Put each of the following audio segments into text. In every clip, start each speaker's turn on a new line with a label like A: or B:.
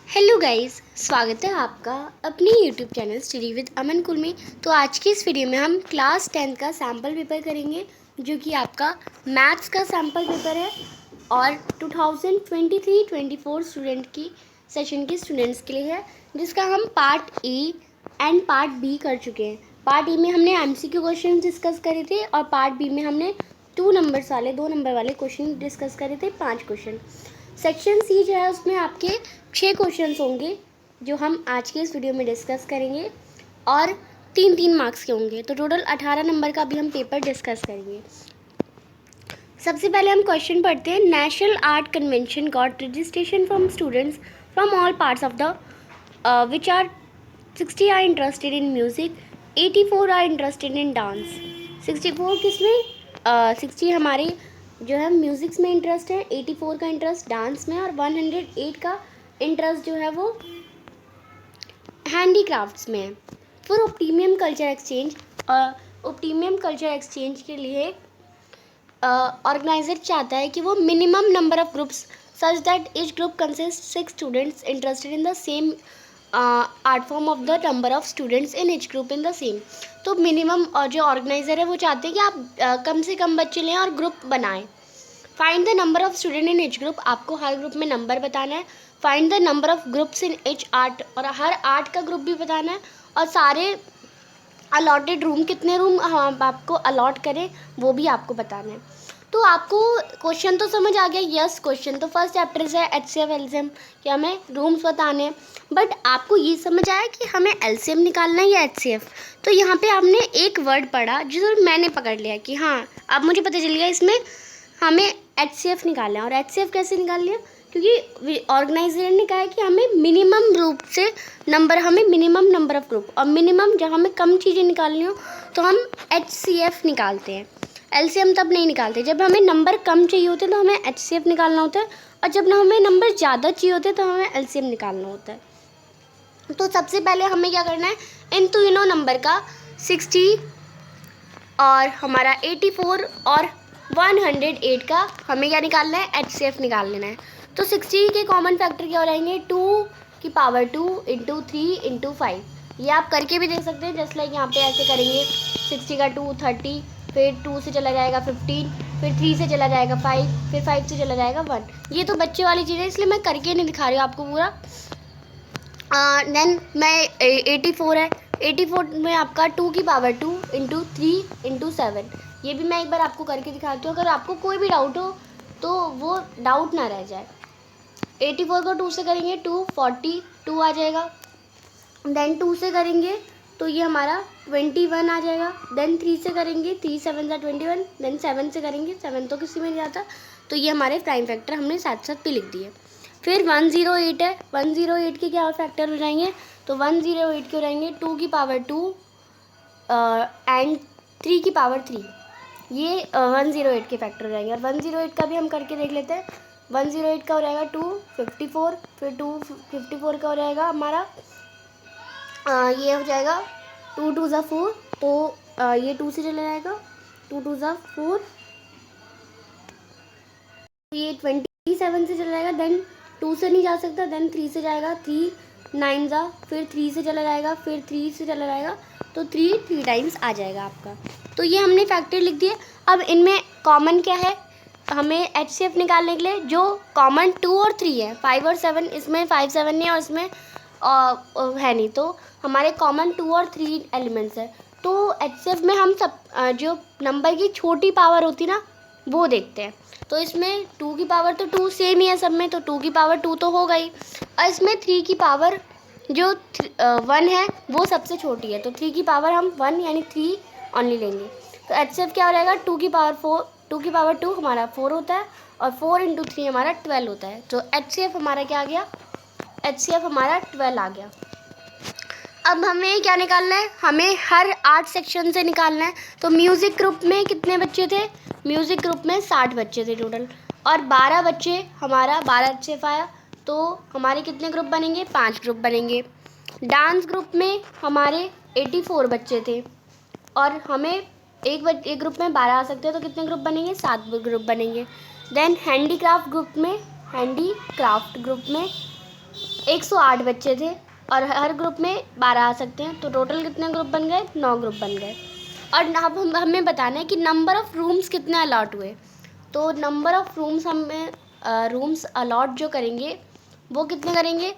A: Hello guys, स्वागत है आपका अपने यूट्यूब चैनल स्टडी विद अमन कुल में। तो आज की इस वीडियो में हम क्लास 10 का सैम्पल पेपर करेंगे, जो कि आपका मैथ्स का सैम्पल पेपर है और 2023-24 स्टूडेंट की सेशन के स्टूडेंट्स के लिए है, जिसका हम part A and part B कर चुके हैं। पार्ट ए में हमने एमसीक्यू क्वेश्चन डिस्कस करे थे और पार्ट बी में हमने 2 नंबर वाले क्वेश्चन डिस्कस करे थे, 5 क्वेश्चन। सेक्शन सी जो है उसमें आपके 6 क्वेश्चंस होंगे जो हम आज के इस वीडियो में डिस्कस करेंगे और 3-3 मार्क्स के होंगे, तो टोटल 18 नंबर का भी हम पेपर डिस्कस करेंगे। सबसे पहले हम क्वेश्चन पढ़ते हैं। National art convention got registration from students from all parts of the which are 60 are interested in music, 84 are interested in dance. 64 किसमें 60 हमारे जो है म्यूज़िक्स में इंटरेस्ट है, 84 का इंटरेस्ट डांस में और 108 का इंटरेस्ट जो है वो हैंडीक्राफ्ट्स में है। फिर ऑप्टिमियम कल्चर एक्सचेंज के लिए ऑर्गेनाइजर चाहता है कि वो minimum number of groups such that each group consist 6 students interested in the sem art form of the number of students in each group in the same. तो मिनिमम जो organiser है वो चाहते हैं कि आप कम से कम बच्चे लें और ग्रुप बनाएं। Find the number of student in each group, आपको हर ग्रुप में नंबर बताना है। Find the number of groups in each art, और हर आर्ट का ग्रुप भी बताना है। और सारे अलॉटेड रूम, कितने रूम आपको अलॉट करें वो भी आपको बताना है। तो आपको क्वेश्चन तो समझ आ गया। यस, क्वेश्चन तो फर्स्ट चैप्टर से है HCF LCM कि हमें रूम्स बताने हैं, बट आपको ये समझ आया कि हमें LCM निकालना है या HCF। तो यहाँ पे आपने एक वर्ड पढ़ा जो मैंने पकड़ लिया कि हाँ, अब मुझे पता चल गया इसमें हमें HCF निकालना है। और HCF कैसे निकाल लिया, क्योंकि ऑर्गेनाइजर ने कहा है कि हमें मिनिमम ग्रुप से हमें मिनिमम नंबर ऑफ ग्रुप, और मिनिमम जब हमें कम चीज़ें निकालनी हो तो हम HCF निकालते हैं। LCM तब नहीं निकालते, जब हमें नंबर कम चाहिए होते तो हमें HCF निकालना होता है, और जब ना हमें नंबर ज़्यादा चाहिए होते तो हमें LCM निकालना होता है। तो सबसे पहले हमें क्या करना है, इन तीनों नंबर का 60 और हमारा 84 और 108 का हमें क्या निकालना है, HCF निकाल लेना है। तो 60 के कॉमन फैक्टर क्या हो जाएंगे, 2 की पावर 2 इंटू 3 इंटू 5। ये आप करके भी देख सकते हैं, जस्ट लाइक यहाँ पे ऐसे करेंगे। 60 का 2 30, फिर 2 से चला जाएगा 15, फिर 3 से चला जाएगा 5, फिर 5 से चला जाएगा 1। ये तो बच्चे वाली चीज़ है, इसलिए मैं करके नहीं दिखा रही हूँ आपको पूरा। देन मैं 84 है, 84 में आपका 2 की पावर 2 इंटू 3 इंटू 7। ये भी मैं एक बार आपको करके दिखाती हूँ, अगर आपको कोई भी डाउट हो तो वो डाउट ना रह जाए। 84 को 2 से करेंगे 242 आ जाएगा। देन 2 से करेंगे तो ये हमारा 21 आ जाएगा। देन 3 से करेंगे, 3 7 सा 21। देन 7 से करेंगे, 7 तो किसी में नहीं आता, तो ये हमारे प्राइम फैक्टर हमने साथ साथ पे लिख दिए। फिर 108 है, 108 के क्या फैक्टर हो जाएंगे, तो 108 के हो जाएंगे 2 की पावर 2 एंड 3 की पावर 3। ये 108 के फैक्टर हो जाएंगे। और 108 का भी हम करके देख लेते हैं। 108 का हो जाएगा 254, फिर 254 का हो जाएगा हमारा ये हो जाएगा 2 2 ज़ा 4, तो ये 2 से चला जाएगा, 2 2 ज़ा 4, ये 27 से चला जाएगा। देन 2 से नहीं जा सकता, देन 3 से जाएगा, 3 9 ज़ा, फिर 3 से चला जाएगा, फिर 3 से चला जाएगा, तो 3 टाइम्स आ जाएगा आपका। तो ये हमने फैक्टर लिख दिए। अब इनमें कॉमन क्या है, हमें HCF निकालने के लिए जो कॉमन 2 और 3 है, 5 और 7, इसमें 5 7 नहीं है और इसमें है नहीं, तो हमारे कॉमन 2 और 3 एलिमेंट्स है। तो HCF में हम सब जो नंबर की छोटी पावर होती ना वो देखते हैं। तो इसमें 2 की पावर तो 2 सेम ही है सब में, तो 2 की पावर 2 तो हो गई, और इसमें 3 की पावर जो 1 है वो सबसे छोटी है, तो 3 की पावर हम 1 यानी 3 ऑनली लेंगे। तो HCF क्या हो जाएगा, 2 की पावर 4, 2 की पावर 2 हमारा 4 होता है, और 4 इंटू 3 हमारा 12 होता है। तो HCF हमारा क्या आ गया, HCF हमारा 12 आ गया। अब हमें क्या निकालना है, हमें हर 8 सेक्शन से निकालना है। तो म्यूज़िक ग्रुप में कितने बच्चे थे, म्यूज़िक ग्रुप में 60 बच्चे थे टोटल, और 12 बच्चे हमारा 12 HCF आया, तो हमारे कितने ग्रुप बनेंगे, 5 ग्रुप बनेंगे। डांस ग्रुप में हमारे 84 बच्चे थे, और हमें एक ग्रुप में 12 आ सकते हैं, तो कितने ग्रुप बनेंगे, 7 ग्रुप बनेंगे। देन हैंडीक्राफ्ट ग्रुप में 108 बच्चे थे और हर ग्रुप में 12 आ सकते हैं, तो टोटल कितने ग्रुप बन गए? 9 ग्रुप बन गए। और अब हमें बताना है कि नंबर ऑफ़ रूम्स कितने अलॉट हुए। तो नंबर ऑफ़ रूम्स हमें रूम्स अलॉट जो करेंगे वो कितने करेंगे?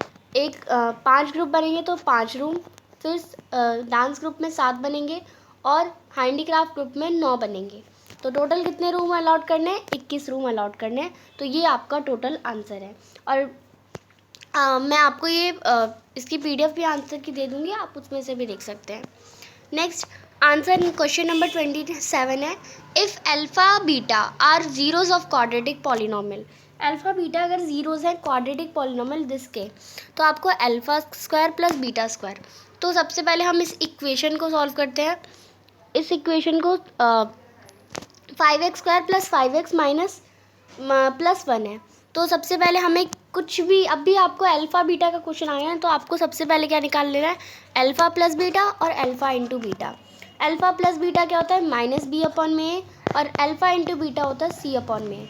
A: 5 ग्रुप बनेंगे तो 5 रूम, फिर डांस ग्रुप में 7 बनेंगे और हैंडीक्राफ्ट ग्रुप में 9 बनेंगे। तो टोटल कितने रूम अलॉट करने हैं? 21 रूम अलॉट करने हैं। तो ये आपका टोटल आंसर है। और मैं आपको ये इसकी PDF भी आंसर की दे दूँगी, आप उसमें से भी देख सकते हैं। नेक्स्ट आंसर क्वेश्चन नंबर 27 है, if alpha beta are zeros of quadratic polynomial. Alpha beta अगर ज़ीरोज़ हैं क्वाड्रेटिक पॉलिनोमियल दिस के, तो आपको alpha square plus beta square. तो सबसे पहले हम इस इक्वेशन को सॉल्व करते हैं। इस इक्वेशन को 5x square plus 5x minus plus 1 है। तो सबसे पहले हमें कुछ भी, अभी आपको अल्फ़ा बीटा का क्वेश्चन आया है तो आपको सबसे पहले क्या निकाल लेना है? अल्फ़ा प्लस बीटा और alpha into beta. Alpha plus beta क्या होता है? माइनस बी अपॉन में ए, और अल्फ़ा इंटू बीटा होता है सी अपॉन में ए।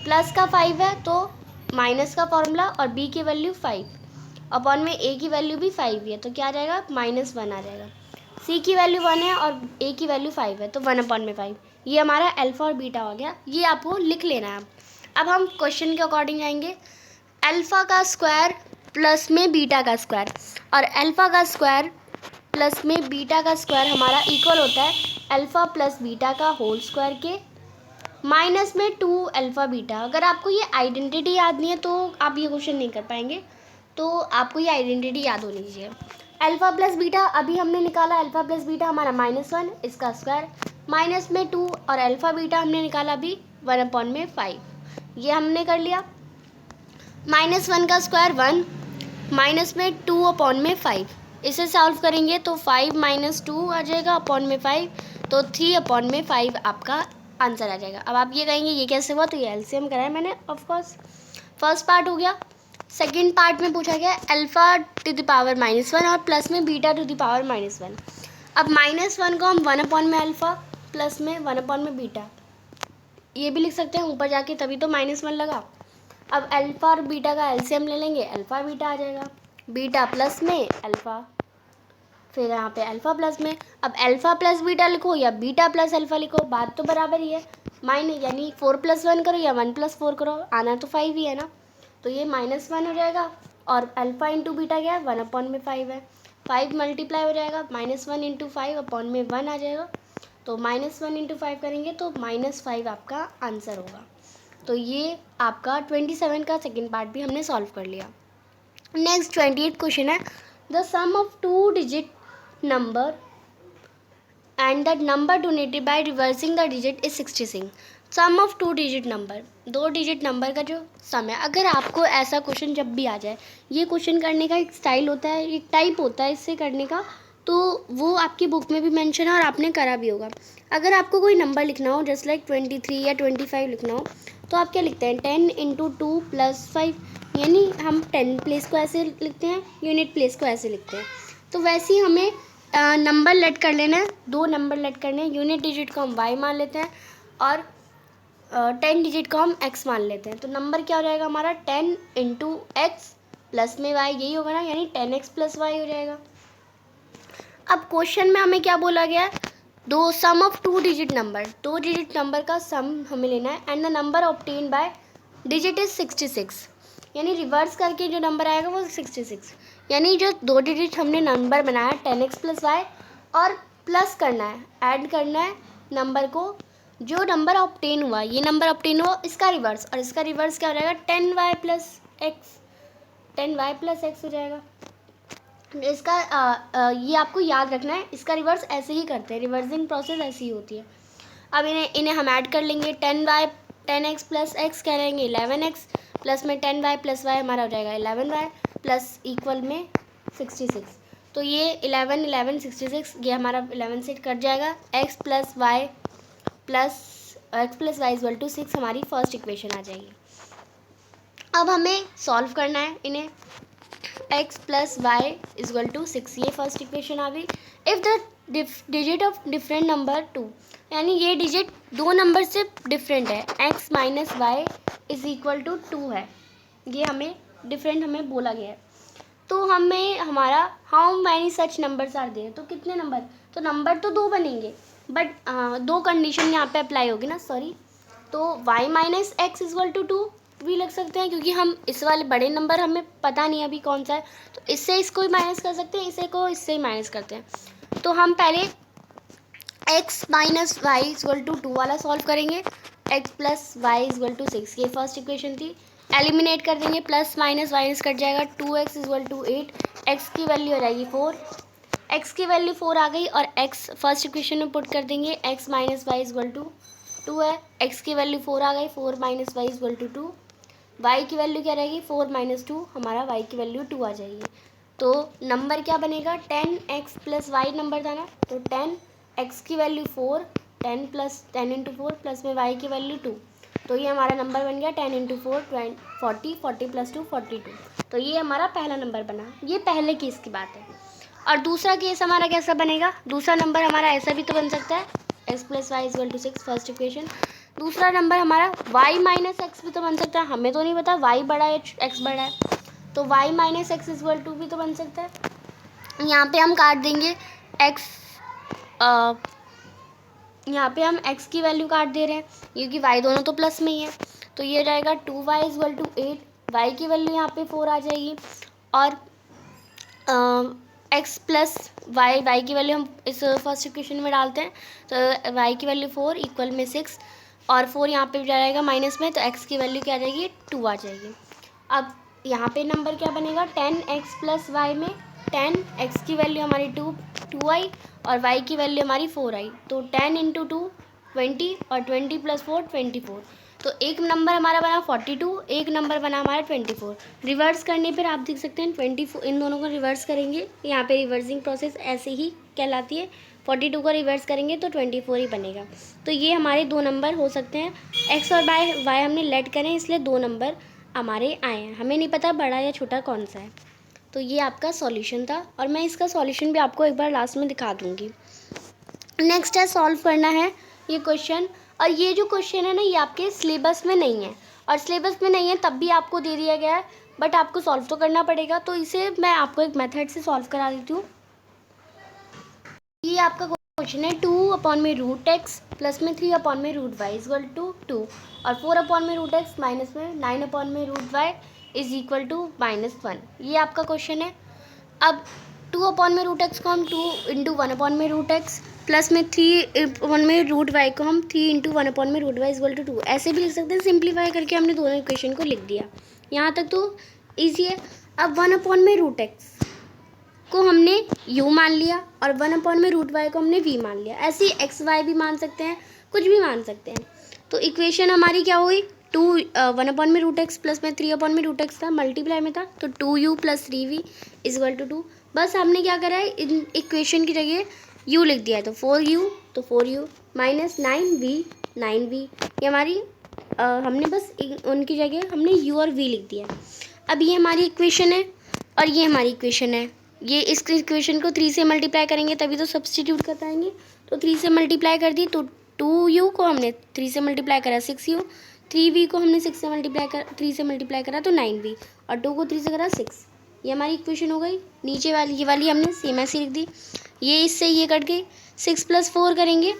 A: प्लस का 5 है तो माइनस का फॉर्मूला और बी की वैल्यू 5 अपॉन में ए की वैल्यू भी 5 ही है, तो क्या आ जाएगा? -1 आ जाएगा। सी की वैल्यू 1 है और ए की वैल्यू 5 है, तो 1 अपॉन में 5। ये हमारा अल्फ़ा और बीटा हो गया, ये आपको लिख लेना है। अब हम क्वेश्चन के अकॉर्डिंग जाएंगे। अल्फ़ा का स्क्वायर प्लस में बीटा का स्क्वायर, और अल्फ़ा का स्क्वायर प्लस में बीटा का स्क्वायर हमारा इक्वल होता है अल्फ़ा प्लस बीटा का होल स्क्वायर के माइनस में 2 अल्फ़ा बीटा। अगर आपको ये आइडेंटिटी याद नहीं है तो आप ये क्वेश्चन नहीं कर पाएंगे, तो आपको ये आइडेंटिटी याद होनी चाहिए। अल्फ़ा प्लस बीटा अभी हमने निकाला, अल्फ़ा प्लस बीटा हमारा -1, इसका स्क्वायर माइनस में 2, और अल्फ़ा बीटा हमने निकाला अभी 1 अपॉन में 5, ये हमने कर लिया। -1 का स्क्वायर 1, माइनस में 2 अपॉन में 5, इसे सॉल्व करेंगे तो 5 माइनस 2 आ जाएगा अपॉन में 5, तो 3 अपॉन में 5 आपका आंसर आ जाएगा। अब आप ये कहेंगे ये कैसे हुआ, तो ये एलसीएम कराया मैंने ऑफकोर्स। फर्स्ट पार्ट हो गया। सेकेंड पार्ट में पूछा गया अल्फ़ा टू द पावर -1 और प्लस में बीटा टू द पावर -1। अब -1 को हम 1 अपॉन में अल्फ़ा प्लस में 1 अपॉन में बीटा, ये भी लिख सकते हैं ऊपर जाके, तभी तो -1 लगा। अब अल्फ़ा और बीटा का एलसीएम ले लेंगे, अल्फ़ा बीटा आ जाएगा। बीटा प्लस में अल्फ़ा, फिर यहाँ पे अल्फ़ा प्लस में। अब अल्फ़ा प्लस बीटा लिखो या बीटा प्लस अल्फ़ा लिखो, बात तो बराबर ही है। यानी 4 + 1 करो या 1 + 4 करो, आना तो 5 ही है ना, तो ये -1 हो जाएगा। और अल्फ़ा इंटू बीटा क्या है? 1 अपॉन में 5 है, 5 मल्टीप्लाई हो जाएगा, -1 इंटू 5 अपॉन में 1 आ जाएगा। तो -1 इंटू 5 करेंगे तो -5 आपका आंसर होगा। तो ये आपका 27 का सेकेंड पार्ट भी हमने सॉल्व कर लिया। नेक्स्ट 28 क्वेश्चन है, the sum of 2 digit number and the number donated by reversing the digit is 66। Sum of 2 digit number, 2 digit number का जो सम है। अगर आपको ऐसा क्वेश्चन जब भी आ जाए, ये क्वेश्चन करने का एक स्टाइल होता है, एक टाइप होता है इससे करने का, तो वो आपकी बुक में भी मेंशन है और आपने करा भी होगा। अगर आपको कोई नंबर लिखना हो, जस्ट लाइक 23 या 25 लिखना हो, तो आप क्या लिखते हैं? 10 इंटू 2 + 5, यानी हम 10 प्लेस को ऐसे लिखते हैं, यूनिट प्लेस को ऐसे लिखते हैं। तो वैसे ही हमें नंबर लेट कर लेना है, 2 नंबर लेट करने हैं। यूनिट डिजिट को हम y मान लेते हैं और 10 डिजिट को हम x मान लेते हैं। तो नंबर क्या हो जाएगा हमारा? 10 इंटू x प्लस में y, यही होगा ना, यानी 10x + y हो जाएगा। अब क्वेश्चन में हमें क्या बोला गया है? दो sum of 2 digit number, 2 digit number का सम हमें लेना है, and the number obtain by digit is 66, यानी रिवर्स करके जो नंबर आएगा वो 66, यानी जो 2 डिजिट हमने नंबर बनाया 10x + y, और प्लस करना है, ऐड करना है नंबर को, जो नंबर ऑब्टेन हुआ, ये नंबर ऑब्टेन हुआ, इसका रिवर्स, और इसका रिवर्स क्या हो जाएगा? 10y + x, 10y + x हो जाएगा। इसका ये आपको याद रखना है, इसका रिवर्स ऐसे ही करते हैं, रिवर्सिंग प्रोसेस ऐसी ही होती है। अब इन्हें हम ऐड कर लेंगे, 10x + x करेंगे 11x, प्लस में 10y + y हमारा हो जाएगा 11y, प्लस इक्वल में 66। तो ये 11 11 66, ये हमारा 11 से कट जाएगा। x + y = 6 हमारी फर्स्ट इक्वेशन आ जाएगी। अब हमें सॉल्व करना है इन्हें, x + y = 6, ये फर्स्ट इक्वेशन आ गई। If the digit of different number 2, यानी ये डिजिट 2 नंबर से डिफरेंट है, x - y = 2 है, ये हमें डिफरेंट हमें बोला गया है। तो हमें हमारा how many such numbers are there, तो कितने नंबर, तो नंबर तो 2 बनेंगे, बट 2 कंडीशन यहाँ पे अप्लाई होगी ना, सॉरी। तो y minus x equal to 2 भी लग सकते हैं, क्योंकि हम इस वाले बड़े नंबर हमें पता नहीं अभी कौन सा है, तो इससे इसको ही माइनस कर सकते हैं, इसे को इससे ही माइनस करते हैं। तो हम पहले x minus y equal to 2 वाला सॉल्व करेंगे, x plus y equal to 6, ये फर्स्ट इक्वेशन थी। एलिमिनेट कर देंगे, प्लस माइनस माइनस कट जाएगा, 2x इजवल टू 8, x की वैल्यू हो जाएगी 4, x की वैल्यू 4 आ गई, और x फर्स्ट इक्वेशन में पुट कर देंगे, x minus y equal to 2 है, x की वैल्यू 4 आ गई, 4 minus y equal to 2, y की वैल्यू क्या रहेगी 4 माइनस 2, हमारा y की वैल्यू 2 आ जाएगी। तो नंबर क्या बनेगा, 10x प्लस वाई नंबर था ना, तो 10x की वैल्यू 4, 10 प्लस 10 इंटू 4 प्लस में y की वैल्यू 2, तो ये हमारा नंबर बन गया 10 इंटू 4 40, 40 प्लस 2 42। तो ये हमारा पहला नंबर बना, ये पहले केस की बात है। और दूसरा केस हमारा कैसा बनेगा, दूसरा नंबर हमारा ऐसा भी तो बन सकता है, x plus y equal to 6 first equation. दूसरा नंबर हमारा y माइनस एक्स भी तो बन सकता है, हमें तो नहीं पता y बड़ा है x बड़ा है, तो y minus x equal to भी तो बन सकता है। यहाँ पे हम काट देंगे x, यहाँ पे हम x की वैल्यू काट दे रहे हैं, क्योंकि y दोनों तो प्लस में ही है, तो ये जाएगा 2y इजवल टू 8, y की वैल्यू यहाँ पे 4 आ जाएगी, और x प्लस वाई की वैल्यू हम इस फर्स्ट इक्वेशन में डालते हैं, तो y की वैल्यू 4 इक्वल में 6, और 4 यहाँ पे जाएगा माइनस में, तो x की वैल्यू क्या आ जाएगी 2 आ जाएगी। अब यहाँ पे नंबर क्या बनेगा, 10x प्लस वाई में 10x की वैल्यू हमारी 2 आई, और y की वैल्यू हमारी 4 आई, तो 10 इंटू 2 20, और 20 प्लस 4 24, तो एक नंबर हमारा बना 42, एक नंबर बना हमारा 24। रिवर्स करने पर आप देख सकते हैं 24, इन दोनों को रिवर्स करेंगे, यहाँ पे रिवर्सिंग प्रोसेस ऐसे ही कहलाती है, 42 को रिवर्स करेंगे तो 24 ही बनेगा। तो ये हमारे 2 नंबर हो सकते हैं, x और y हमने लेट करें, इसलिए 2 नंबर हमारे आए हैं, हमें नहीं पता बड़ा या छोटा कौन सा है। तो ये आपका सॉल्यूशन था, और मैं इसका सॉल्यूशन भी आपको एक बार लास्ट में दिखा दूँगी। नेक्स्ट है सॉल्व करना है ये क्वेश्चन, और ये जो क्वेश्चन है ना, ये आपके सिलेबस में नहीं है, और सिलेबस में नहीं है तब भी आपको दे दिया गया है, बट आपको सॉल्व तो करना पड़ेगा, तो इसे मैं आपको एक मेथड से सॉल्व करा देती हूँ। ये आपका क्वेश्चन है 2 अपॉन में रूट एक्स प्लस में 3 अपॉन में रूट वाई इजक्वल टू 2, और 4 अपॉन में रूट एक्स माइनस में 9 अपॉन में root y is equal to -1, ये आपका क्वेश्चन है। अब 2 अपॉन में रूट एक्स को हम 2 इंटू 1 अपॉन में रूट एक्स प्लस में 3 अपॉन में रूट वाई को हम 3 इंटू 1 अपॉन में रूट वाई इजक्वल टू 2 ऐसे भी लिख सकते हैं, सिंप्लीफाई करके हमने दोनों इक्वेशन को लिख दिया, यहाँ तक तो ईजी है। अब 1 अपॉन में रूट एक्स को हमने u मान लिया, और 1 अपॉन में रूट वाई को हमने v मान लिया, ऐसे ही एक्स वाई भी मान सकते हैं, कुछ भी मान सकते हैं। तो इक्वेशन हमारी क्या हुई, 1 अपॉन में रूट एक्स प्लस में 3 अपॉन में रूट एक्स था, मल्टीप्लाई में था, तो 2u plus 3v equal to 2। बस हमने क्या करा है, इन इक्वेशन की जगह u लिख दिया है, तो 4u, तो 4u माइनस 9v, ये हमारी हमने बस उनकी जगह हमने u और v लिख दिया है। अब ये हमारी इक्वेशन है, और ये हमारी इक्वेशन है, ये इस इक्वेशन को 3 से मल्टीप्लाई करेंगे तभी तो सब्सटीट्यूट कर पाएंगे, तो 3 से मल्टीप्लाई कर दी, तो 2u को हमने 3 से मल्टीप्लाई करा 6u, 3v को हमने 3 से मल्टीप्लाई करा तो 9v, और 2 को 3 से करा 6, ये हमारी इक्वेशन हो गई। नीचे वाली ये वाली हमने सेम ऐसे लिख दी, ये इससे ये कट गई, 6 प्लस 4 करेंगे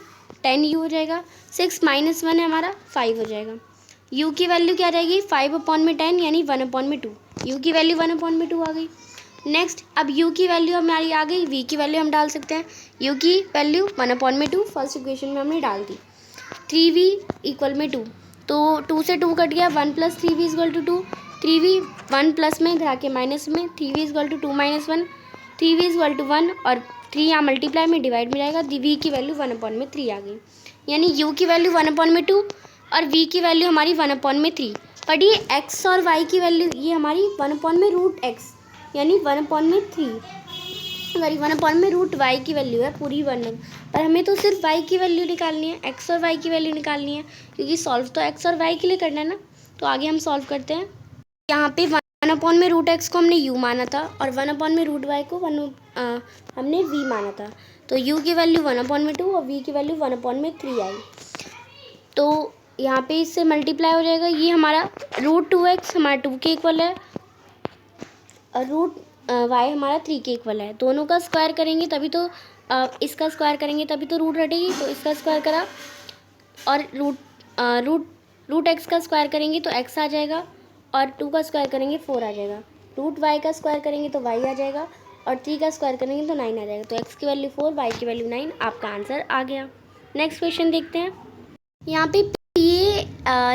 A: 10u हो जाएगा, 6 माइनस 1 है हमारा 5 हो जाएगा। u की वैल्यू क्या रहेगी, 5 अपॉन में 10 यानी 1 अपॉन में 2, u की वैल्यू 1 अपॉन में 2 आ गई। नेक्स्ट अब u की वैल्यू हमारी आ गई, v की वैल्यू हम डाल सकते हैं, u की वैल्यू 1 अपॉन में 2 फर्स्ट इक्वेशन में हमने डाल दी, 3v इक्वल में 2, तो 2 से 2 कट गया, 1 plus 3v equal to 2, 3v 1 plus में इधर आके माइनस में, 3v equal to 2 minus 1, 3v equal to 1, और 3 यहाँ मल्टीप्लाई में डिवाइड में जाएगा, v की वैल्यू 1 अपॉन में 3 आ गई, यानी u की वैल्यू 1 अपॉन में 2 और v की वैल्यू हमारी 1 अपॉन में 3। बट ये x और y की वैल्यू ये हमारी 1 अपॉन में रूट x यानी 1 अपॉन में 3, सॉरी 1 अपॉन में रूट वाई की वैल्यू है पूरी 1, पर हमें तो सिर्फ वाई की वैल्यू निकालनी है, एक्स और वाई की वैल्यू निकालनी है, क्योंकि सॉल्व तो एक्स और वाई के लिए करना है ना। तो आगे हम सॉल्व करते हैं। यहाँ पे 1 अपॉन में रूट एक्स को हमने u माना था, और 1 अपॉन में रूट वाई को हमने v माना था, तो u की वैल्यू 1 अपॉन में 2 और v की वैल्यू 1 अपॉन में 3 आई। तो यहाँ पे इससे मल्टीप्लाई हो जाएगा, ये हमारा रूट 2x हमारा 2 के इक्वल है, और रूट वाई हमारा 3 के इक्वल है। दोनों का स्क्वायर करेंगे तभी तो इसका स्क्वायर करेंगे तभी तो रूट हटेगी, तो इसका स्क्वायर करा और रूट एक्स का स्क्वायर करेंगे तो एक्स आ जाएगा और 2 का स्क्वायर करेंगे 4 आ जाएगा। रूट वाई का स्क्वायर करेंगे तो वाई आ जाएगा और 3 का स्क्वायर करेंगे तो 9 आ जाएगा। तो एक्स की वैल्यू 4, वाई की वैल्यू 9, आपका आंसर आ गया। नेक्स्ट क्वेश्चन देखते हैं। यहाँ पे पी ए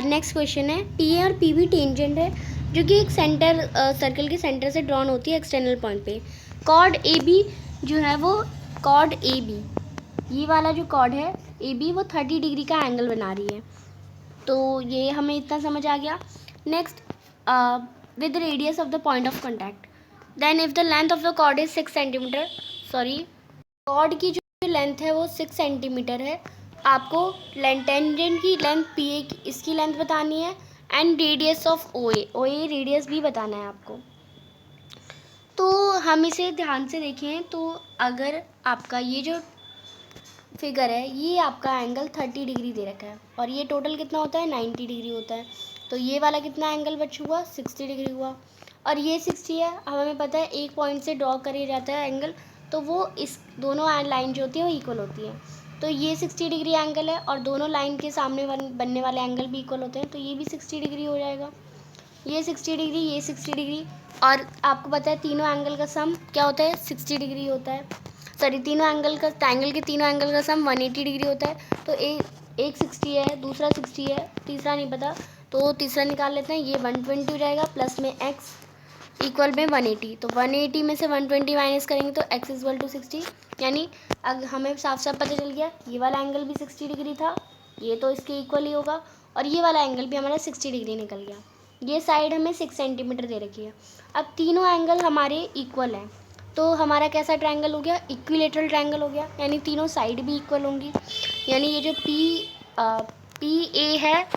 A: नेक्स्ट क्वेश्चन है, पी ए और पी बी टेंजेंट है जो कि एक सेंटर सर्कल के सेंटर से ड्रॉन होती है एक्सटर्नल पॉइंट पे। कॉर्ड ए बी जो है वो कॉर्ड ए बी, ये वाला जो कॉर्ड है ए बी वो 30 डिग्री का एंगल बना रही है। तो ये हमें इतना समझ आ गया। Next, with radius of the point of contact, then if the length of the chord is 6 centimetre, sorry chord की जो लेंथ है वो 6 सेंटीमीटर है। आपको टेंजेंट की लेंथ पी ए की इसकी लेंथ बतानी है and radius of O A radius भी बताना है आपको। तो हम इसे ध्यान से देखें तो अगर आपका ये जो फिगर है ये आपका एंगल 30 डिग्री दे रखा है और ये टोटल कितना होता है 90 डिग्री होता है। तो ये वाला कितना एंगल बच हुआ 60 डिग्री हुआ और ये 60 है। अब हमें पता है एक पॉइंट से ड्रॉ करिए जाता है एंगल, तो वो इस दोनों लाइन जो होती है वो इक्वल होती है। तो ये 60 डिग्री एंगल है और दोनों लाइन के सामने बनने वाले एंगल भी इक्वल होते हैं, तो ये भी 60 डिग्री हो जाएगा। ये 60 डिग्री, ये 60 डिग्री, और आपको पता है तीनों एंगल का सम क्या होता है 60 डिग्री होता है। सॉरी, तीनों एंगल के तीनों एंगल का सम 180 डिग्री होता है। तो एक 60 है, दूसरा 60 है, तीसरा नहीं पता, तो तीसरा निकाल लेते हैं। ये 120 हो जाएगा प्लस में x इक्वल में 180। तो 180 में से 120 माइनस करेंगे तो x इक्वल टू 60, यानी अब हमें साफ साफ पता चल गया ये वाला एंगल भी 60 डिग्री था, ये तो इसके इक्वल ही होगा, और ये वाला एंगल भी हमारा 60 डिग्री निकल गया। ये साइड हमें 6 सेंटीमीटर दे रखी है। अब तीनों एंगल हमारे इक्वल हैं, तो हमारा कैसा ट्रायंगल हो गया इक्विलेटरल ट्रायंगल हो गया, यानी तीनों साइड भी इक्वल होंगी। यानी ये जो पी ए है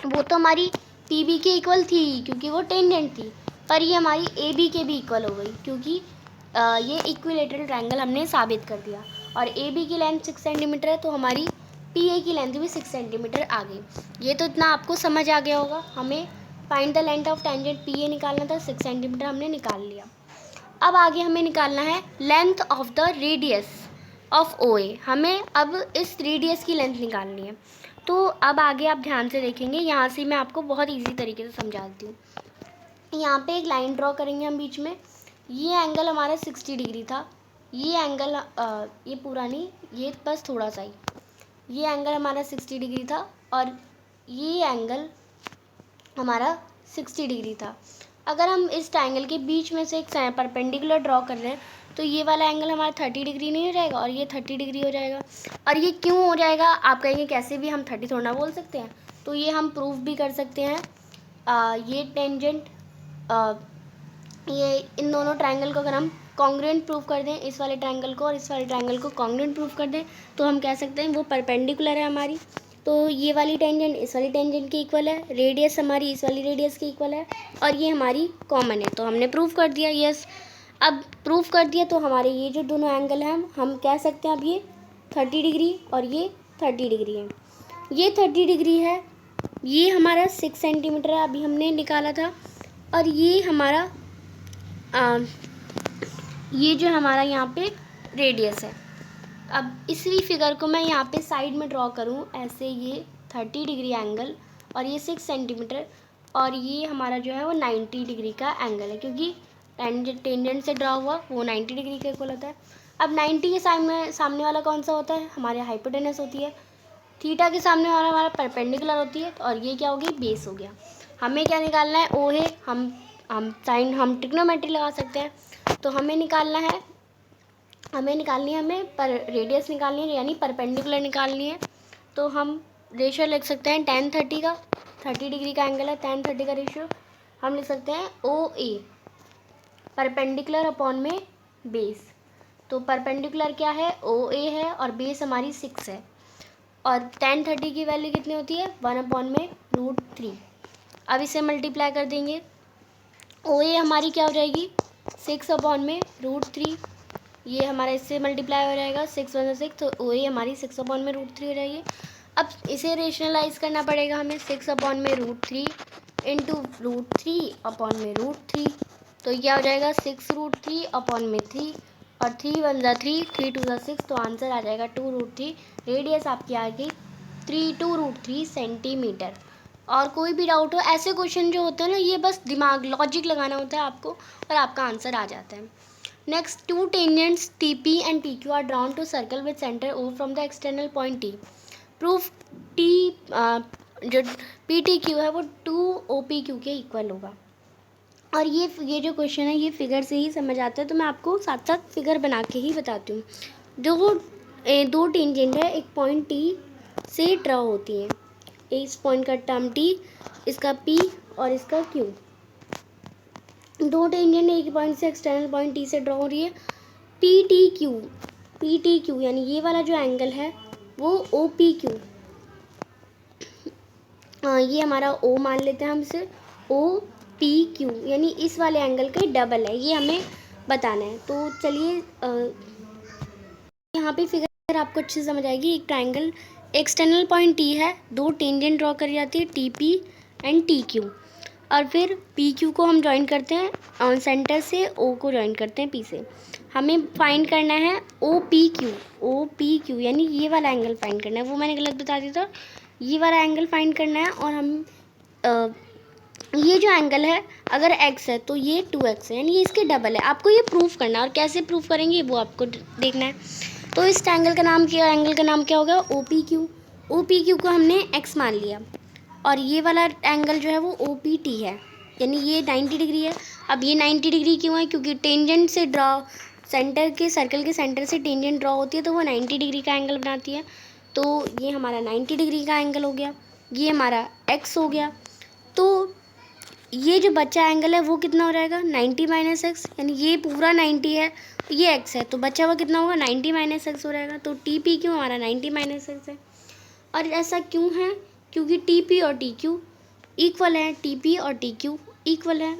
A: वो तो हमारी पी बी के इक्वल थी क्योंकि वो टेंजेंट थी, पर ये हमारी ए बी के भी इक्वल हो गई क्योंकि ये इक्विलेटरल ट्रायंगल हमने साबित कर दिया। और ए बी की लेंथ 6 सेंटीमीटर है तो हमारी पी ए की लेंथ भी 6 सेंटीमीटर आ गई। ये तो इतना आपको समझ आ गया होगा। हमें find the length of tangent P A निकालना था, 6 सेंटीमीटर हमने निकाल लिया। अब आगे हमें निकालना है length of the radius of O A. हमें अब इस रेडियस की लेंथ निकालनी है। तो अब आगे आप ध्यान से देखेंगे, यहाँ से मैं आपको बहुत इजी तरीके से समझाती हूँ। यहाँ पे एक लाइन ड्रॉ करेंगे हम बीच में। ये एंगल हमारा 60 डिग्री था, ये एंगल ये पूरा नहीं, ये बस थोड़ा सा ही, ये एंगल हमारा 60 डिग्री था और ये एंगल हमारा 60 डिग्री था। अगर हम इस ट्रायंगल के बीच में से एक परपेंडिकुलर ड्रॉ कर रहे हैं तो ये वाला एंगल हमारा 30 डिग्री नहीं हो जाएगा और ये 30 डिग्री हो जाएगा। और ये क्यों हो जाएगा आप कहेंगे कैसे भी हम 30 थोड़ा बोल सकते हैं, तो ये हम प्रूफ भी कर सकते हैं। ये टेंजेंट ये इन दोनों ट्रायंगल को अगर हम कॉन्ग्रुएंट प्रूफ कर दें, इस वाले ट्रायंगल को और इस वाले ट्रायंगल को कॉन्ग्रुएंट प्रूफ कर दें, तो हम कह सकते हैं वो परपेंडिकुलर है हमारी। तो ये वाली टेंजेंट इस वाली टेंजेंट के इक्वल है, रेडियस हमारी इस वाली रेडियस के इक्वल है और ये हमारी कॉमन है, तो हमने प्रूफ कर दिया। यस, अब प्रूफ कर दिया तो हमारे ये जो दोनों एंगल हैं हम कह सकते हैं अब ये 30 डिग्री और ये 30 डिग्री है। ये 30 डिग्री है, ये हमारा 6 सेंटीमीटर है अभी हमने निकाला था, और ये हमारा ये जो हमारा यहाँ पे रेडियस है। अब इसी फिगर को मैं यहाँ पे साइड में ड्रॉ करूँ ऐसे, ये 30 डिग्री एंगल और ये 6 सेंटीमीटर और ये हमारा जो है वो 90 डिग्री का एंगल है क्योंकि टेंजेंट से ड्रॉ हुआ वो 90 डिग्री के इक्वल होता है। अब 90 के सामने वाला कौन सा होता है, हमारे हाइपोटेनस होती है। थीटा के सामने वाला हमारा परपेंडिकुलर होती है और ये क्या हो गई बेस हो गया। हमें क्या निकालना है ओ है, हम ट्रिग्नोमेट्री लगा सकते हैं, तो हमें निकालनी है हमें पर रेडियस निकालनी है यानी परपेंडिकुलर निकालनी है। तो हम रेशियो लिख सकते हैं tan 30 का, 30 डिग्री का एंगल है, tan 30 का रेशियो हम लिख सकते हैं ओ ए परपेंडिकुलर अपॉन में बेस। तो परपेंडिकुलर क्या है ओ ए है और बेस हमारी 6 है और tan 30 की वैल्यू कितनी होती है 1/√3। अब इसे मल्टीप्लाई कर देंगे, ओ ए हमारी क्या हो जाएगी 6/√3, ये हमारा इससे मल्टीप्लाई हो जाएगा 6 1 6, तो ओ ए हमारी 6/√3 हो जाएगी। अब इसे रेशनलाइज करना पड़ेगा हमें, 6/√3 इंटू √3/√3, तो ये क्या हो जाएगा 6√3 अपॉन में 3 और 3 1 जा 3 3 2 जा 6, तो आंसर आ जाएगा 2√3। रेडियस आपकी आ गई 2√3 सेंटीमीटर। और कोई भी डाउट हो, ऐसे क्वेश्चन जो होते हैं ना, ये बस दिमाग लॉजिक लगाना होता है आपको और आपका आंसर आ जाता है। Next, 2 tangents TP and TQ are drawn to circle with centre O from the external point T। Proof T जो PTQ है वो 2OPQ के इक्वल होगा। और ये जो क्वेश्चन है ये फिगर से ही समझ आता है, तो मैं आपको साथ साथ फिगर बना के ही बताती हूँ। दो टेंजेंट है, एक पॉइंट T से ड्रॉ होती है। इस पॉइंट का टर्म T, इसका P और इसका Q। दो टेंजेंट एक पॉइंट से एक्सटर्नल पॉइंट T से ड्रॉ हो रही है। PTQ यानी ये वाला जो एंगल है वो OPQ, ये हमारा O मान लेते हैं हम इसे, OPQ यानी इस वाले एंगल के डबल है, ये हमें बताना है। तो चलिए यहाँ पे फिगर आपको अच्छे से समझ आएगी। एक ट्राइंगल, एक्सटर्नल पॉइंट T है, दो टेंजेंट ड्रॉ करी जाती है TP एंड TQ, और फिर PQ को हम ज्वाइन करते हैं सेंटर से, O को ज्वाइन करते हैं P से। हमें फाइंड करना है OPQ यानी ये वाला एंगल फाइंड करना है, वो मैंने गलत बता दिया था। ये वाला एंगल फाइंड करना है, और हम ये जो एंगल है अगर x है तो ये 2x है, यानी ये इसके डबल है। आपको ये प्रूफ करना है, और कैसे प्रूफ करेंगे वो आपको देखना है। तो इस एंगल का नाम क्या होगा? OPQ को हमने x मान लिया, और ये वाला एंगल जो है वो OPT है, यानी ये 90 डिग्री है। अब ये 90 डिग्री क्यों है? क्योंकि टेंजेंट से ड्रॉ, सर्कल के सेंटर से टेंजेंट ड्रॉ होती है तो वो 90 डिग्री का एंगल बनाती है। तो ये हमारा 90 डिग्री का एंगल हो गया, ये हमारा x हो गया। तो ये जो बचा एंगल है वो कितना हो जाएगा? 90 माइनस एक्स, यानी ये पूरा 90 है, ये x है, तो बचा हुआ कितना होगा? 90 माइनस एक्स हो जाएगा। तो TP क्यों हमारा 90 माइनस एक्स है। और ऐसा क्यों है? क्योंकि TP और TQ इक्वल है, TP और TQ इक्वल है।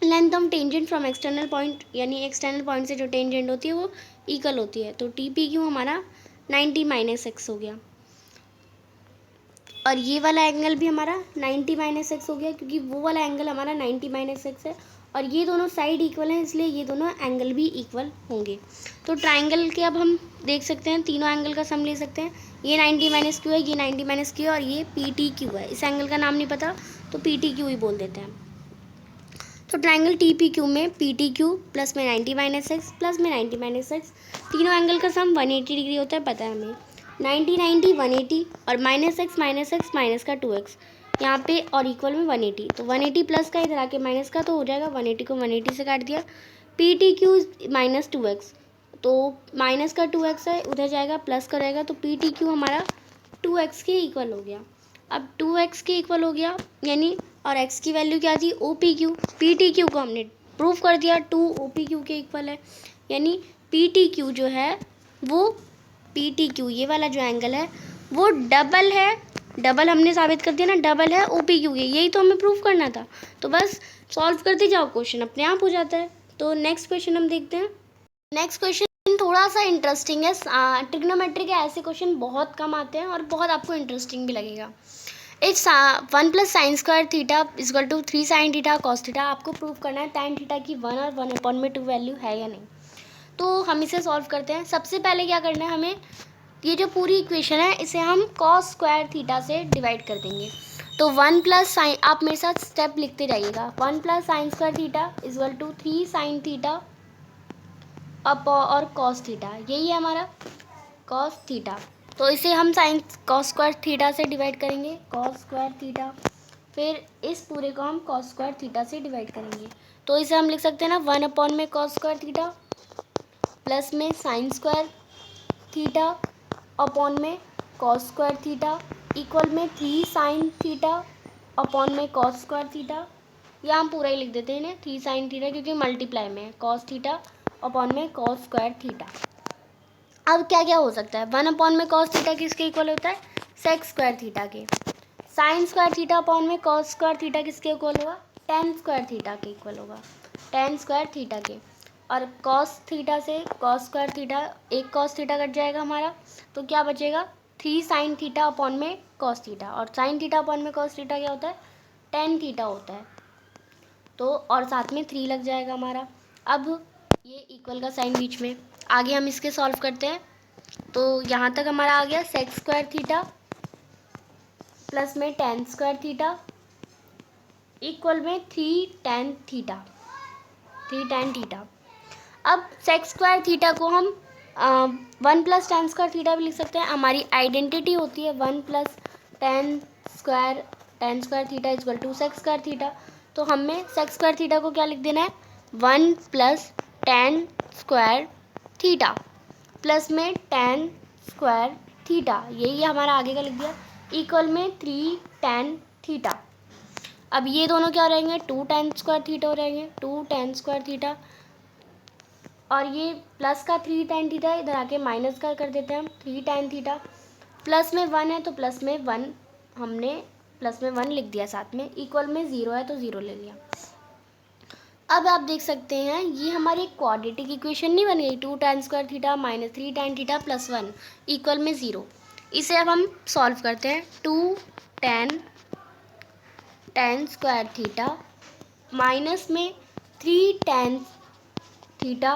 A: Length of tangent from external point, यानी एक्सटर्नल पॉइंट से जो टेंजेंट होती है वो इक्वल होती है। तो TPQ हमारा 90 माइनस एक्स हो गया, और ये वाला एंगल भी हमारा 90 माइनस एक्स हो गया, क्योंकि वो वाला एंगल हमारा 90 माइनस एक्स है, और ये दोनों साइड इक्वल हैं, इसलिए ये दोनों एंगल भी इक्वल होंगे। तो ट्राइंगल के अब हम देख सकते हैं, तीनों एंगल का सम ले सकते हैं। ये 90 माइनस क्यू है, ये 90 माइनस क्यू है, और ये PTQ है। इस एंगल का नाम नहीं पता तो PTQ ही बोल देते हैं। तो ट्राइंगल TPQ में PTQ प्लस में 90 माइनस एक्स प्लस में 90 माइनस एक्स, तीनों एंगल का सम 180 डिग्री होता है, पता है हमें। 90 90 180, और माइनस एक्स माइनस का 2x यहाँ पे, और इक्वल में 180। तो 180 प्लस का इधर आके माइनस का, तो हो जाएगा 180 को 180 से काट दिया। PTQ माइनस 2x, तो माइनस का 2x है, उधर जाएगा प्लस का रहेगा, तो PTQ हमारा 2x के इक्वल हो गया। अब 2x के इक्वल हो गया, यानी और x की वैल्यू क्या थी? OPQ। PTQ को हमने प्रूफ कर दिया 2OPQ के इक्वल है, यानी PTQ जो है वो PTQ ये वाला जो एंगल है वो डबल है, डबल हमने साबित कर दिया ना, डबल है OPQ के, यही तो हमें प्रूफ करना था। तो बस सॉल्व करते जाओ, क्वेश्चन अपने आप हो जाता है। तो नेक्स्ट क्वेश्चन हम देखते हैं। नेक्स्ट क्वेश्चन थोड़ा सा इंटरेस्टिंग है। ट्रिग्नोमेट्री के ऐसे क्वेश्चन बहुत कम आते हैं और बहुत आपको इंटरेस्टिंग भी लगेगा। It's 1 plus sine square theta equal to 3 sine theta cos theta. आपको प्रूव करना है tan थीटा की 1 और 1/2 वैल्यू है या नहीं। तो हम इसे सॉल्व करते हैं। सबसे पहले क्या करना है हमें, ये जो पूरी इक्वेशन है इसे हम कॉस स्क्वायर थीटा से डिवाइड कर देंगे। तो 1 प्लस साइन, आप मेरे साथ स्टेप लिखते जाइएगा। 1 plus sine square theta equal to 3 sine theta up और कॉस थीटा, यही है हमारा कॉस थीटा। तो इसे हम साइन कॉस स्क्वायर थीटा से डिवाइड करेंगे, कॉस स्क्वायर थीटा। फिर इस पूरे को हम कॉस स्क्वायर थीटा से डिवाइड करेंगे। तो इसे हम लिख सकते हैं ना 1 में कॉस स्क्वायर थीटा प्लस में साइन स्क्वायर थीटा अपॉन में कॉस स्क्वायर थीटा इक्वल में 3 साइन थीटा अपॉन में कॉस स्क्वायर थीटा। या हम पूरा ही लिख देते हैं ना 3 साइन थीटा, क्योंकि मल्टीप्लाई में है, कॉस थीटा अपॉन में कॉस स्क्वायर थीटा। अब क्या क्या हो सकता है? 1 में कॉस थीटा किसके इक्वल होता है? सेक स्क्वायर थीटा के। साइन स्क्वायर थीटा अपॉन में कॉस स्क्वायर थीटा किसके इक्वल होगा? टेन स्क्वायर थीटा के इक्वल होगा, टेन स्क्वायर थीटा के। और कॉस थीटा से कॉस स्क्वायर थीटा, एक कॉस थीटा कट जाएगा हमारा, तो क्या बचेगा? 3 साइन थीटा अपॉन में कॉस थीटा। और साइन थीटा अपॉन में कॉस थीटा क्या होता है? टेन थीटा होता है। तो और साथ में 3 लग जाएगा हमारा। अब ये इक्वल का साइन बीच में, आगे हम इसके सॉल्व करते हैं। तो यहाँ तक हमारा आ गया सेक्स स्क्वायर थीटा प्लस में टेन स्क्वायर थीटा इक्वल में 3 tan थीटा। अब सेक्स स्क्वायर थीटा को हम 1 प्लस टेन स्क्वायर थीटा भी लिख सकते हैं। हमारी आइडेंटिटी होती है 1 plus tan square theta equal to sec square theta. तो हमें सेक्स स्क्वायर थीटा को क्या लिख देना है, 1 plus tan square theta plus में टेन स्क्वायर थीटा, यही हमारा आगे का लिख दिया, इक्वल में 3 tan थीटा। अब ये दोनों क्या हो रहेंगे, 2 tan स्क्वायर थीटा हो रहेंगे, 2 tan स्क्वायर थीटा, और ये प्लस का 3 tan थीटा इधर आके माइनस का कर देते हैं हम, 3 tan थीटा। प्लस में 1 है तो प्लस में 1 हमने प्लस में 1 लिख दिया साथ में, इक्वल में 0 है तो 0 ले लिया। अब आप देख सकते हैं ये हमारी क्वाड्रेटिक इक्वेशन नहीं बन गई, 2 tan square theta minus 3 tan theta plus 1 equal में 0। इसे अब हम सॉल्व करते हैं। 2 tan स्क्वायर थीटा माइनस में 3 tan थीटा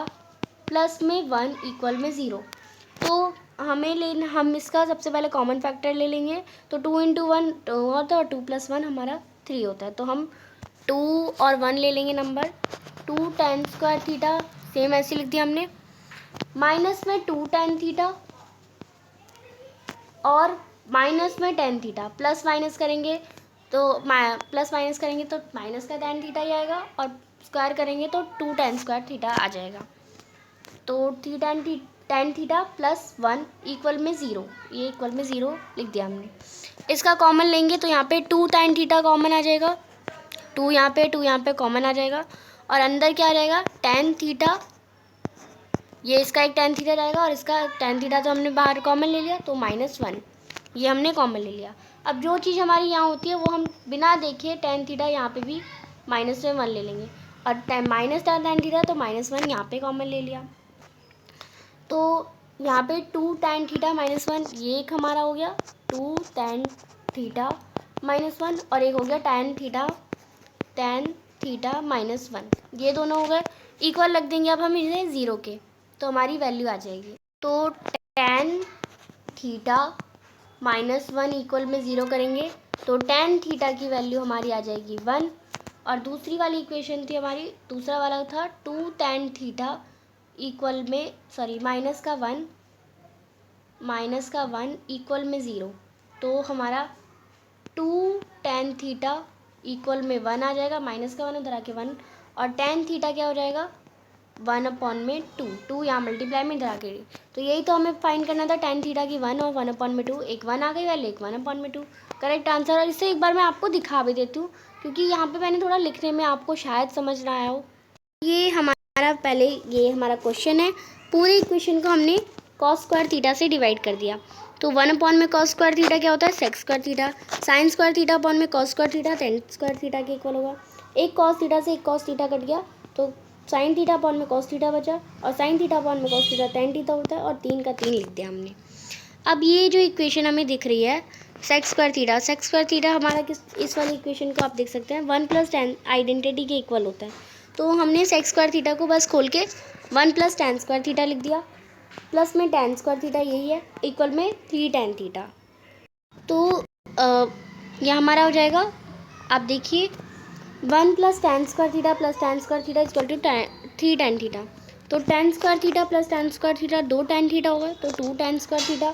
A: प्लस में 1 इक्वल में 0। तो हम इसका सबसे पहले कॉमन फैक्टर ले लेंगे। तो 2 इंटू 1 2 होता है और 2 प्लस 1 हमारा 3 होता है। तो हम 2 और 1 ले लेंगे number. 2 tan square theta same ऐसे लिख दिया हमने, माइनस में 2 tan थीटा और माइनस में tan थीटा, प्लस माइनस करेंगे तो माइनस का tan थीटा ही आएगा और स्क्वायर करेंगे तो 2 tan स्क्वायर थीटा आ जाएगा। तो 3 tan थीटा प्लस 1 इक्वल में 0, ये इक्वल में 0 लिख दिया हमने। इसका कॉमन लेंगे तो यहाँ पे 2 tan थीटा कॉमन आ जाएगा, 2 यहाँ पे कॉमन आ जाएगा, और अंदर क्या आ जाएगा, tan थीटा, ये इसका एक tan थीटा जाएगा और इसका tan थीटा तो हमने बाहर कॉमन ले लिया, तो -1 ये हमने कॉमन ले लिया। अब जो चीज़ हमारी यहाँ होती है वो हम बिना देखे tan थीटा यहाँ पे भी -1 ले लेंगे, और माइनस tan थीटा तो -1 यहाँ पे कॉमन ले लिया। तो यहाँ पे 2 tan थीटा -1 ये एक हमारा हो गया, 2 tan थीटा -1, और एक हो गया tan थीटा -1, ये दोनों हो गए इक्वल रख देंगे अब हम इसे 0 के, तो हमारी वैल्यू आ जाएगी। तो tan थीटा -1 इक्वल में 0 करेंगे तो tan थीटा की वैल्यू हमारी आ जाएगी 1, और दूसरी वाली इक्वेशन थी हमारी, दूसरा वाला था 2 tan थीटा इक्वल में माइनस का 1 इक्वल में 0, तो हमारा 2 tan थीटा इक्वल में 1 आ जाएगा, माइनस का 1 उधर आके 1, और tan थीटा क्या हो जाएगा 1/2 यहाँ मल्टीप्लाई में इधर आके, तो यही तो हमें फाइंड करना था, tan थीटा की 1 और 1/2, एक 1 आ गई वैल्यू, एक 1/2 करेक्ट आंसर। और इससे एक बार मैं आपको दिखा भी देती हूँ क्योंकि यहाँ पे मैंने थोड़ा लिखने में आपको शायद समझ ना आया हो। ये हमारा क्वेश्चन है, पूरी इक्वेशन को हमने cos स्क्वायर थीटा से डिवाइड कर दिया। तो 1 में cos स्क्वायर थीटा क्या होता है, sex square theta, sign square theta upon में cos square theta tan square theta के इक्वल होगा। एक cos थीटा से एक cos थीटा कट गया तो साइन थीटा अपॉन में cos थीटा बचा, और साइन थीटा अपॉन में cos थीटा tan थीटा होता है, और 3 का 3 लिख दिया हमने। अब ये जो इक्वेशन हमें दिख रही है सेक्स स्क्वायर थीटा हमारा इस वाली इक्वेशन को आप देख सकते हैं 1 प्लस tan आइडेंटिटी के इक्वल होता है। तो हमने सेक्स स्क्वायर थीटा को बस खोल के 1 प्लस tan स्क्वायर थीटा लिख दिया, प्लस में tan स्क्वायर थीटा यही है, इक्वल में 3 tan थीटा। तो यह हमारा हो जाएगा, आप देखिए 1 plus tan square theta plus tan square theta equal to 3 tan theta. तो tan square theta plus tan square theta 2 tan theta होगा, तो 2 tan square theta.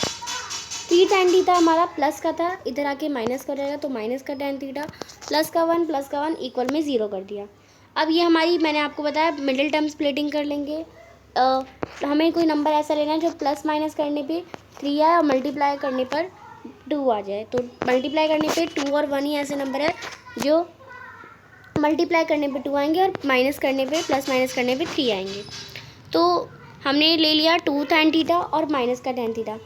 A: 3 tan theta हमारा प्लस का था, इधर आके माइनस का रहेगा, तो माइनस का tan थीटा प्लस का 1 इक्वल में 0 कर दिया। अब ये हमारी, मैंने आपको बताया मिडिल टर्म स्प्लिटिंग कर लेंगे। हमें कोई नंबर ऐसा लेना है जो प्लस माइनस करने पे 3 आए और मल्टीप्लाई करने पर 2 आ जाए। तो मल्टीप्लाई करने पे 2 और 1 ही ऐसे नंबर है जो मल्टीप्लाई करने पे 2 आएंगे और माइनस करने पे, प्लस माइनस करने पे 3 आएंगे। तो हमने ले लिया 2 tan थीटा और माइनस का tan थीटा,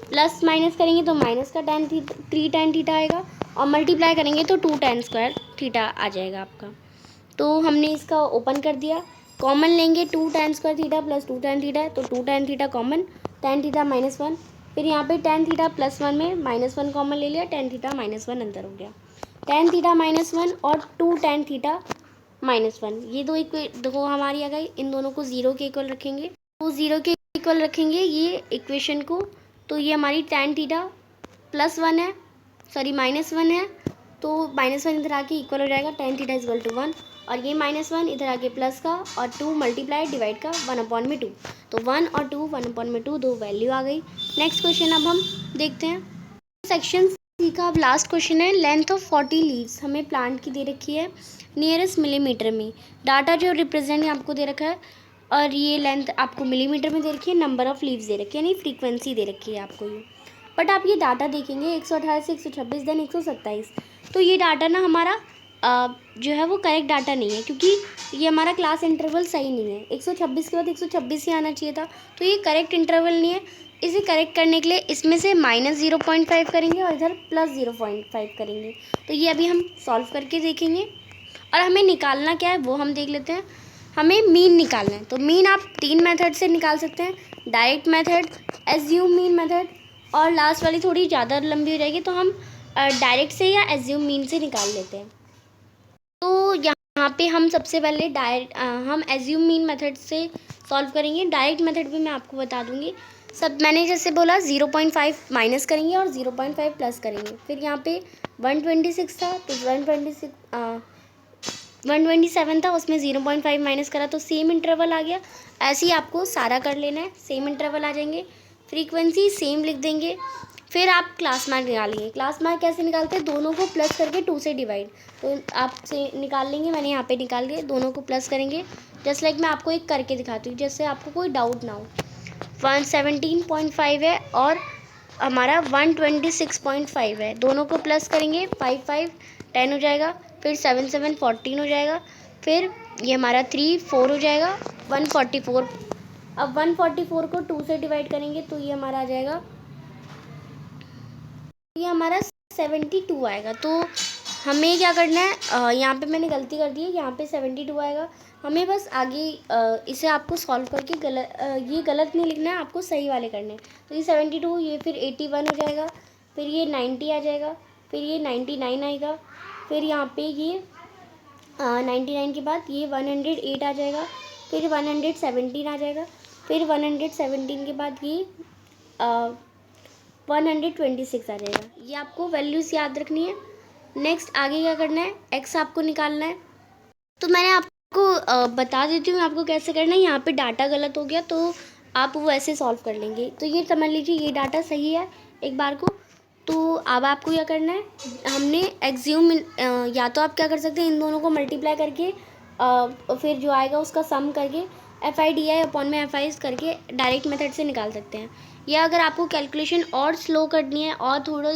A: प्लस माइनस करेंगे तो माइनस का 3 tan थीटा आएगा, और मल्टीप्लाई करेंगे तो 2 tan स्क्वायर थीटा आ जाएगा आपका। तो हमने इसका ओपन कर दिया, कॉमन लेंगे 2 tan square theta plus 2 tan theta है, तो 2 tan theta common, tan theta -1, फिर यहाँ पे tan थीटा +1 में -1 कॉमन ले लिया, tan थीटा -1 अंदर हो गया, tan थीटा -1 और 2 tan थीटा -1। ये दो हमारी आ गई, इन दोनों को 0 के इक्वल रखेंगे, तो 0 के इक्वल रखेंगे ये इक्वेशन को, तो ये हमारी tan थीटा +1 है, सॉरी -1 है, तो -1 इधर आके इक्वल हो जाएगा tan थीटा इक्वल टू 1, और ये -1 इधर आके प्लस का और 2 मल्टीप्लाई डिवाइड का 1/2, तो 1 और 2 1/2 दो वैल्यू आ गई। नेक्स्ट क्वेश्चन अब हम देखते हैं। सेक्शन सी का अब लास्ट क्वेश्चन है। लेंथ ऑफ 40 लीव्स हमें प्लांट की दे रखी है नियरेस्ट मिलीमीटर में। डाटा जो रिप्रेजेंट आपको दे रखा है, और ये लेंथ आपको मिलीमीटर में दे रखी है, नंबर ऑफ लीव्स दे रखी है, यानी फ्रीक्वेंसी दे रखी है आपको ये। बट आप ये डाटा देखेंगे 118 से 126 देन 127, तो ये डाटा ना हमारा जो है वो करेक्ट डाटा नहीं है, क्योंकि ये हमारा क्लास इंटरवल सही नहीं है। 126 के बाद 126 ही आना चाहिए था, तो ये करेक्ट इंटरवल नहीं है। इसे करेक्ट करने के लिए इसमें से -0.5 करेंगे और इधर +0.5 करेंगे। तो ये अभी हम सॉल्व करके देखेंगे, और हमें निकालना क्या है वो हम देख लेते हैं। हमें मीन निकालना है, तो मीन आप 3 मेथड से निकाल सकते हैं, direct method, assume mean method, और लास्ट वाली थोड़ी ज़्यादा लंबी हो जाएगी, तो हम डायरेक्ट से या एज्यूम मीन से निकाल लेते हैं। तो यहाँ पे हम सबसे पहले हम एज्यूम मीन मेथड से सॉल्व करेंगे। डायरेक्ट मेथड भी मैं आपको बता दूँगी। सब मैंने जैसे बोला 0.5 माइनस करेंगे और 0.5 प्लस करेंगे। फिर यहाँ पे 126 था, तो 127 था, उसमें 0.5 माइनस करा तो सेम इंटरवल आ गया। ऐसे ही आपको सारा कर लेना है, सेम इंटरवल आ जाएंगे। फ्रीक्वेंसी सेम लिख देंगे। फिर आप क्लास मार्क निकालेंगे। क्लास मार्क कैसे निकालते हैं, दोनों को प्लस करके 2 से डिवाइड, तो आप से निकाल लेंगे। मैंने यहाँ पे निकाल दिए, दोनों को प्लस करेंगे। जस्ट लाइक मैं आपको एक करके दिखाती हूँ, जैसे आपको कोई डाउट ना हो। 117.5 है और हमारा 126.5 है, दोनों को प्लस करेंगे। 5 5 10 हो जाएगा, फिर 7 7 14 हो जाएगा, फिर ये हमारा 3 4 हो जाएगा, 144। अब 144 को 2 से डिवाइड करेंगे, तो ये हमारा आ जाएगा, ये हमारा 72 आएगा। तो हमें क्या करना है, यहाँ पे मैंने गलती कर दी है, यहाँ पे 72 आएगा। हमें बस आगे इसे आपको सॉल्व करके ये गलत नहीं लिखना है, आपको सही वाले करने हैं। तो ये 72, ये फिर 81 हो जाएगा, फिर ये 90 आ जाएगा, फिर ये 99 आएगा, फिर यहाँ पे ये 99 के बाद ये 108 आ जाएगा, फिर 117 आ जाएगा, फिर 117 के बाद ये 126 आ जाएगा। ये आपको वैल्यूज़ याद रखनी है। नेक्स्ट आगे क्या करना है, एक्स आपको निकालना है। तो मैंने आपको बता देती हूँ आपको कैसे करना है। यहाँ पे डाटा गलत हो गया, तो आप वो ऐसे सॉल्व कर लेंगे। तो ये समझ लीजिए ये डाटा सही है एक बार को। तो अब आपको क्या करना है, हमने एग्ज्यूम या तो आप क्या कर सकते हैं, इन दोनों को मल्टीप्लाई करके फिर जो आएगा उसका सम करके FIDI अपॉन में FI करके डायरेक्ट मेथड से निकाल सकते हैं। या अगर आपको कैलकुलेशन और स्लो करनी है और थोड़ा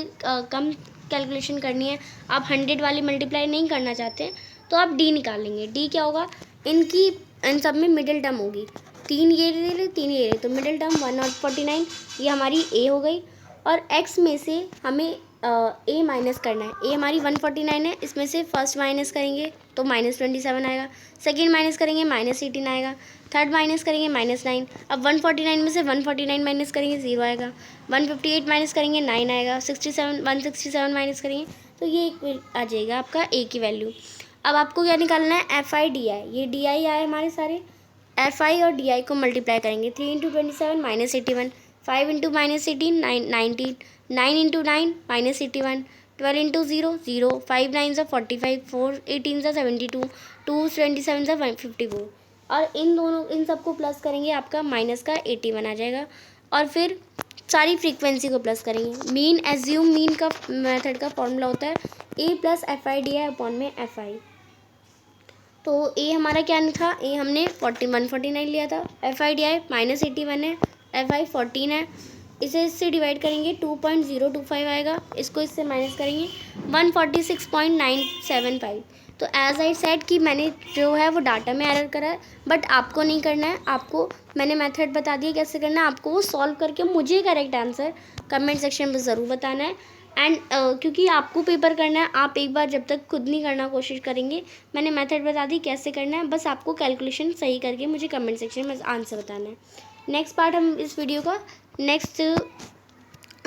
A: कम कैलकुलेशन करनी है, आप 100 वाली मल्टीप्लाई नहीं करना चाहते, तो आप D निकाल लेंगे। D क्या होगा, इन सब में मिडिल टर्म होगी। 3 ये ले ले, 3 ये ले, तो मिडिल टर्म 149, ये हमारी A हो गई। और x में से हमें a माइनस करना है। a हमारी 149 है, इसमें से फर्स्ट माइनस करेंगे तो -27 आएगा, सेकंड माइनस करेंगे -18 आएगा, थर्ड माइनस करेंगे -9। अब 149 में से 149 माइनस करेंगे 0 आएगा, 158 माइनस करेंगे 9 आएगा, 167 माइनस करेंगे तो ये आ जाएगा आपका a की वैल्यू। अब आपको क्या निकालना है, FIDI। ये DI आए हमारे सारे, FI और DI को मल्टीप्लाई करेंगे। 3 × 27 -81, 5 × -18 19, 9 × 9 -81, 12 × 0 0, 5 9 सा 45, 4 18 सा 72, 2 27 सा 54। और इन सबको प्लस करेंगे, आपका माइनस का 81 आ जाएगा। और फिर सारी फ्रीक्वेंसी को प्लस करेंगे। मीन एज्यूम मीन का मेथड का फॉर्मूला होता है A + FIDI अपॉन में FI। तो A हमारा क्या था, A हमने 149 लिया था, FIDI -81 है, FI 14 है। इसे इससे डिवाइड करेंगे 2.025 आएगा, इसको इससे माइनस करेंगे 146.975। तो एज आई सेड कि मैंने जो है वो डाटा में एरर करा है, बट आपको नहीं करना है। आपको मैंने मेथड बता दिया कैसे करना है, आपको वो सॉल्व करके मुझे करेक्ट आंसर कमेंट सेक्शन में ज़रूर बताना है। एंड क्योंकि आपको पेपर करना है, आप एक बार जब तक खुद नहीं करना कोशिश करेंगे, मैंने मेथड बता दी कैसे करना है, बस आपको कैलकुलेशन सही करके मुझे कमेंट सेक्शन में आंसर बताना है। नेक्स्ट पार्ट हम इस वीडियो का नेक्स्ट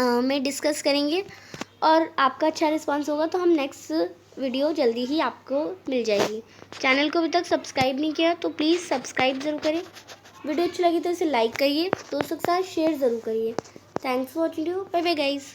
A: में डिस्कस करेंगे, और आपका अच्छा रिस्पांस होगा तो हम नेक्स्ट वीडियो जल्दी ही आपको मिल जाएगी। चैनल को अभी तक सब्सक्राइब नहीं किया तो प्लीज़ सब्सक्राइब ज़रूर करें। वीडियो अच्छी लगी तो इसे लाइक करिए, दोस्तों के साथ शेयर ज़रूर करिए। Thanks for watching. Bye bye guys.